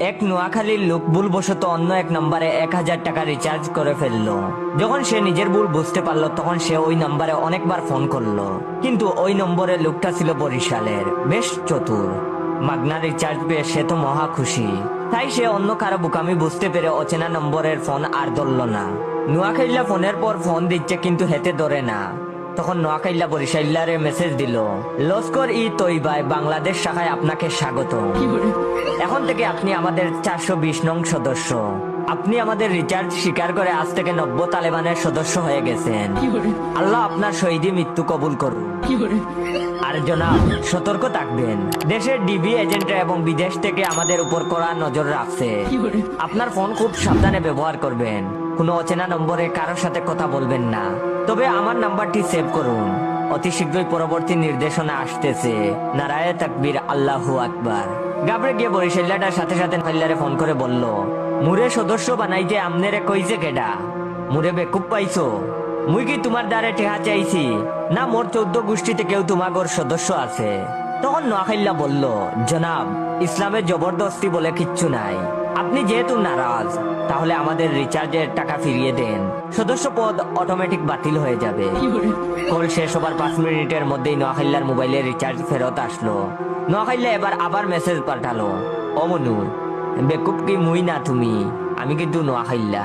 এক নোয়াখালীর লোক ভুলবশত অন্য এক নম্বরে 1000 টাকা রিচার্জ করে ফেললো। যখন সে নিজের ভুল বুঝতে পারলো তখন সে ওই নম্বরে অনেকবার ফোন করলো, কিন্তু ওই নম্বরের লোকটা ছিল বরিশালের, বেশ চতুর। মাগনা রিচার্জ পেয়ে সে তো মহা খুশি। তাই সে অন্য কারো বুকামি বুঝতে পেরে অচেনা নম্বরের ফোন আর ধরল না। নোয়াখাইল্লা ফোনের পর ফোন দিচ্ছে কিন্তু হেতে ধরে না। তখন নোয়াখাইল্লা বরিশাইল্লারে মেসেজ দিল, লস্কর ই তৈবায় বাংলাদেশ শাখায় আপনাকে স্বাগত। এখন থেকে আপনি আমাদের 420 নং সদস্য। আপনি আমাদের রিচার্জ স্বীকার করে আজ থেকে 90 তালেবানের সদস্য হয়ে গেছেন। আল্লাহ আপনার শহীদি মৃত্যু কবুল করুন। আর জনাব, সতর্ক থাকবেন, দেশের ডিবি এজেন্টরা এবং বিদেশ থেকে আমাদের উপর কড়া নজর রাখছে। আপনার ফোন খুব সাবধানে ব্যবহার করবেন। কোনো অচেনা নম্বরে কারোর সাথে কথা বলবেন না। তবে আমার নাম্বারটি সেভ করুন। অতি শীঘ্রই পরবর্তী নির্দেশনা আসতেছে। নারায়ে তাকবীর, আল্লাহু আকবার। গাবরে গিয়ে বরিশাল্লাটার সাথে সাথে ফাইলারে ফোন করে বলল, মুরে সদস্য বানাইতে আমনেরে কইছে কেডা? মুরে বেকুব পাইছো? মুই কি তোমার দ্বারে টেহা চাইছি? না মোর 14 গোষ্ঠীতে কেউ তোমাগর সদস্য আছে? তখন নোয়াখাইল্লা বলল, জনাব, ইসলামের জবরদস্তি বলে কিচ্ছু নাই। আপনি যেহেতু নারাজ, তাহলে আমাদের রিচার্জের টাকা ফিরিয়ে দেন। সদস্য পদ অটোমেটিক বাতিল হয়ে যাবে। কল শেষ হবার 5 মিনিটের মধ্যেই নোয়াখাইল্লার মোবাইলে রিচার্জ ফেরত আসলো। নোয়াখাইল্লা এবার আবার মেসেজ পাঠালো, ও মনু, বেকুব কি মুই না তুমি, আমি কিন্তু নোয়াখাইল্লা।